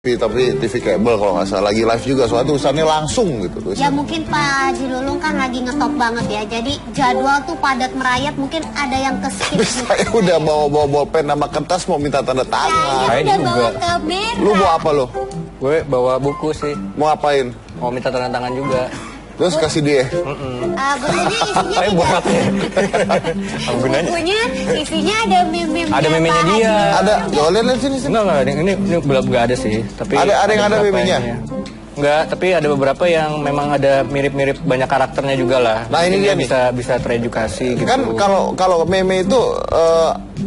Tapi TV kabel kalau nggak salah lagi live juga soalnya tulisannya langsung gitu tulisannya. Ya mungkin Pak Haji Lulung kan lagi ngetop banget ya, jadi jadwal tuh padat merayap, mungkin ada yang keskip. Saya udah bawa bolpen sama kertas mau minta tanda tangan. Saya udah bawa kamera. Lu bawa apa lo? Gue bawa buku sih. Mau apain? Mau minta tanda tangan juga. Terus kasih dia. Bukunya isinya buat apa ya? bukunya isinya ada meme-meme. Ada meme-nya dia. Ada. Coba lihat sini. Enggak, ini belum nggak ada sih. Tapi ada yang ada meme-nya. Enggak, tapi ada beberapa yang memang ada mirip-mirip banyak karakternya juga lah. Nah, ini dia bisa teredukasi gitu. Kan kalau meme itu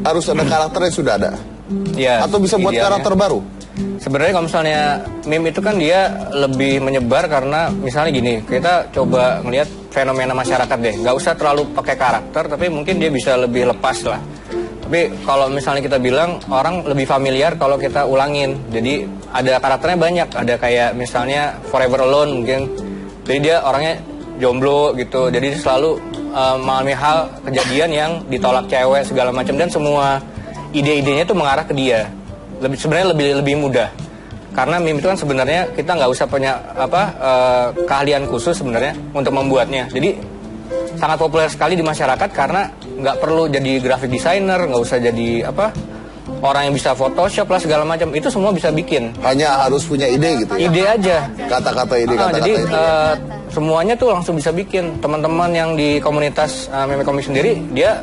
harus ada karakternya sudah ada. Iya. Atau bisa buat karakter baru. Sebenarnya kalau misalnya meme itu kan dia lebih menyebar karena misalnya gini, kita coba ngelihat fenomena masyarakat deh, nggak usah terlalu pakai karakter, tapi mungkin dia bisa lebih lepas lah. Tapi kalau misalnya kita bilang orang lebih familiar kalau kita ulangin, jadi ada karakternya banyak, ada kayak misalnya Forever Alone mungkin, jadi dia orangnya jomblo gitu, jadi selalu mengalami hal kejadian yang ditolak cewek segala macam dan semua ide-idenya tuh mengarah ke dia. Sebenarnya lebih mudah karena meme itu kan sebenarnya kita nggak usah punya keahlian khusus sebenarnya untuk membuatnya, jadi sangat populer sekali di masyarakat karena nggak perlu jadi graphic designer, nggak usah jadi orang yang bisa Photoshop lah segala macam, itu semua bisa bikin, hanya harus punya ide gitu ya? Ide aja, kata-kata ide, kata-kata jadi ide. Semuanya tuh langsung bisa bikin. Teman-teman yang di komunitas meme komik sendiri, dia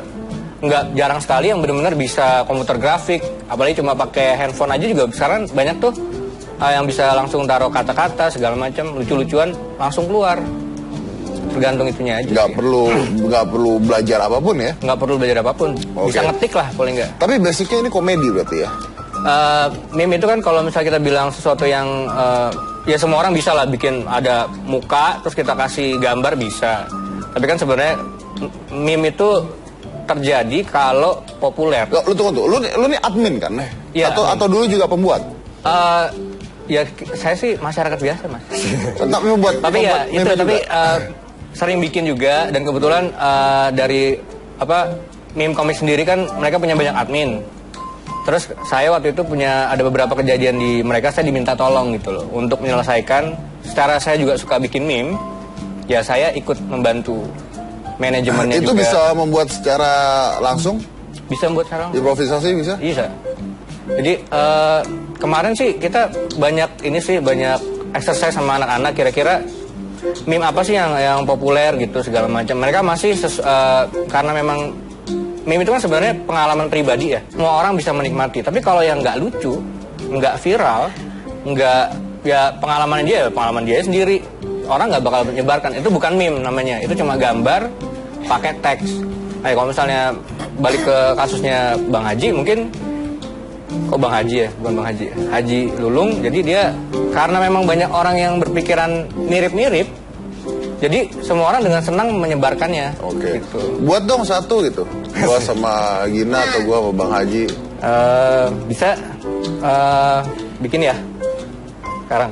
nggak jarang sekali yang benar-benar bisa komputer grafik, apalagi cuma pakai handphone aja juga sekarang banyak tuh yang bisa langsung taruh kata-kata segala macam, lucu-lucuan langsung keluar, tergantung itunya aja. Nggak perlu belajar apapun ya? Nggak perlu belajar apapun, bisa ngetik lah paling nggak. Tapi basicnya ini komedi berarti ya? Meme itu kan kalau misalnya kita bilang sesuatu yang ya semua orang bisa lah bikin, ada muka terus kita kasih gambar bisa, tapi kan sebenarnya meme itu terjadi kalau populer. Lu tunggu, lu nih admin kan? Ya, atau dulu juga pembuat? Ya saya sih masyarakat biasa mas. Tapi sering bikin juga, dan kebetulan dari meme komik sendiri kan mereka punya banyak admin. Terus saya waktu itu ada beberapa kejadian di mereka, saya diminta tolong gitu loh untuk menyelesaikan. Secara saya juga suka bikin meme, ya saya ikut membantu manajemennya itu juga. Bisa membuat secara langsung? Bisa membuat secara langsung. Improvisasi bisa? Bisa. Jadi kemarin sih kita banyak exercise sama anak-anak, kira-kira meme apa sih yang populer gitu segala macam. Mereka masih karena memang meme itu kan sebenarnya pengalaman pribadi ya. Semua orang bisa menikmati. Tapi kalau yang nggak lucu, nggak viral, pengalaman dia sendiri. Orang nggak bakal menyebarkan. Itu bukan meme namanya. Itu cuma gambar pakai teks. Nah, kalau misalnya balik ke kasusnya Bang Haji, mungkin Bang Haji ya, bukan Bang Haji, Haji Lulung. Jadi dia karena memang banyak orang yang berpikiran mirip-mirip, jadi semua orang dengan senang menyebarkannya. Oke. Gitu. Buat dong satu gitu. Gua sama Gina atau gua sama Bang Haji. Bisa bikin ya sekarang.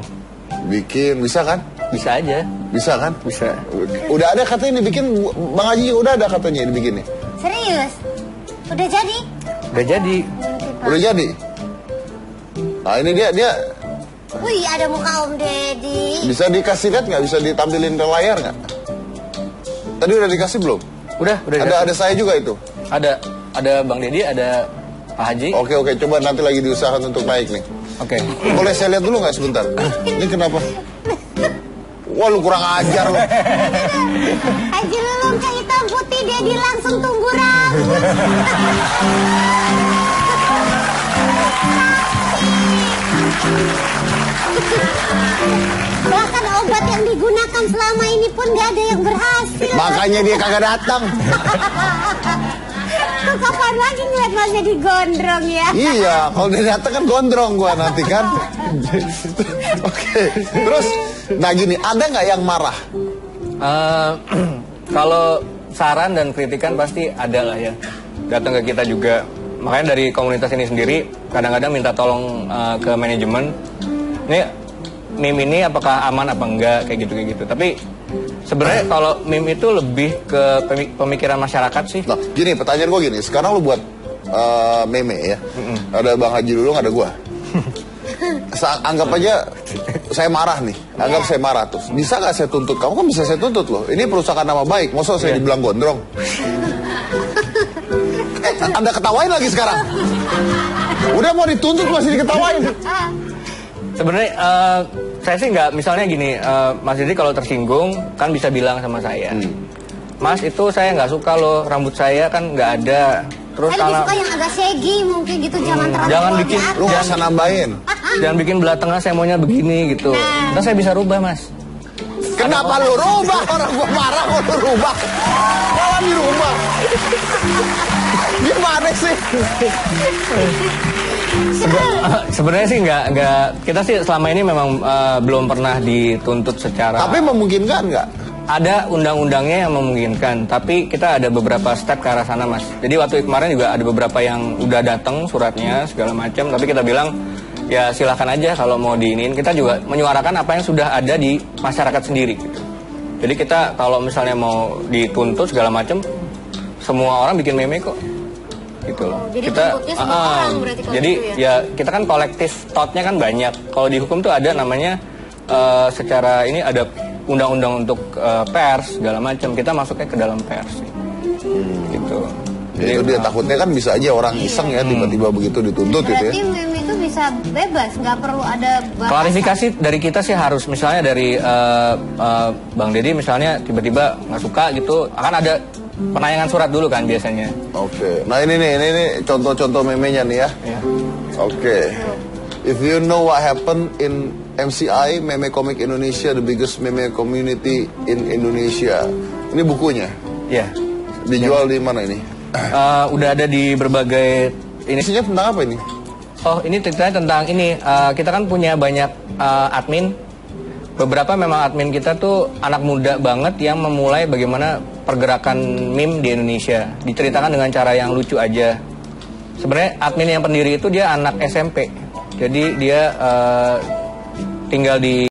Bikin bisa kan? Bisa aja. Bisa kan? Bisa. Udah ada katanya dibikin, Bang Haji udah ada katanya dibikin nih. Serius? Udah jadi? Udah jadi. Udah jadi? Nah ini dia. Wih, ada muka Om Deddy. Bisa dikasih lihat nggak? Bisa ditampilin ke layar nggak? Tadi udah dikasih belum? Udah. Ada saya juga itu? Ada Bang Deddy, ada Pak Haji. Oke, coba nanti lagi diusahakan untuk naik nih. Oke. Boleh saya lihat dulu nggak sebentar? Ini kenapa? Wah, lu kurang ajar lu. Haji Lulung ke hitam putih, Deddy langsung tumbuh rambut. Bahkan obat yang digunakan selama ini pun gak ada yang berhasil. Makanya dia kagak datang. Tuh kapan lagi ngeliat Mas Deddy gondrong ya? Iya, kalau dia datang kan gondrong gua nanti kan. Oke. Terus, nah gini, ada nggak yang marah? Kalau saran dan kritikan pasti ada lah ya, datang ke kita juga. Makanya dari komunitas ini sendiri kadang-kadang minta tolong ke manajemen, ini meme ini apakah aman apa enggak, kayak gitu. Tapi sebenarnya kalau meme itu lebih ke pemikiran masyarakat sih. Nah, gini, pertanyaan gue gini, sekarang lu buat meme ya, ada Bang Haji Lulung, ada gue. Anggap aja saya marah nih. Anggap saya marah tuh. Bisa nggak saya tuntut? Kamu kan bisa saya tuntut loh. Ini perusahaan nama baik. Masa saya dibilang gondrong? Anda ketawain lagi sekarang. Udah mau dituntut masih diketawain. Sebenarnya saya sih nggak, misalnya gini, Mas Didi kalau tersinggung kan bisa bilang sama saya, Mas itu saya nggak suka loh, rambut saya kan nggak ada. Terus saya lebih suka yang agak shaggy mungkin gitu, jangan terlalu jangan bikin, lu nggak usah nambahin. Jangan bikin belah tengah, saya maunya begini gitu. Nah saya bisa rubah, Mas. Kenapa lu rubah? Orang gua marah kok lu rubah. Malah dirubah. Gimana sih? Sebenarnya sih nggak, kita sih selama ini memang belum pernah dituntut secara. Tapi memungkinkan nggak? Ada undang-undangnya yang memungkinkan, tapi kita ada beberapa step ke arah sana, Mas. Jadi waktu kemarin juga ada beberapa yang udah datang suratnya segala macam, tapi kita bilang ya silahkan aja kalau mau diinin. Kita juga menyuarakan apa yang sudah ada di masyarakat sendiri. Gitu. Jadi kita kalau misalnya mau dituntut segala macam, semua orang bikin meme kok. Gitu loh. Jadi kita orang berarti kalau jadi gitu ya kita kan kolektif thought-nya kan banyak. Kalau di hukum tuh ada namanya secara ini ada undang-undang untuk pers segala macam, kita masuknya ke dalam pers gitu. Jadi itu dia takutnya kan bisa aja orang iseng ya tiba-tiba begitu dituntut gitu ya. Berarti meme itu bisa bebas, nggak perlu ada batasan. Klarifikasi dari kita sih harus, misalnya dari Bang Deddy misalnya tiba-tiba nggak suka gitu, akan ada penayangan surat dulu kan biasanya. Oke. Nah ini contoh-contoh memenya nih ya. Oke. If you know what happened in MCI, Meme Comic Indonesia, the biggest meme community in Indonesia. Ini bukunya. Iya. Dijual di mana ini? Udah ada di berbagai ini. Isinya tentang apa ini? Oh, ini ceritanya tentang ini. Kita kan punya banyak admin. Beberapa memang admin kita tuh anak muda banget yang memulai bagaimana pergerakan meme di Indonesia. Diceritakan dengan cara yang lucu aja. Sebenarnya admin yang pendiri itu dia anak SMP. Jadi dia tinggal di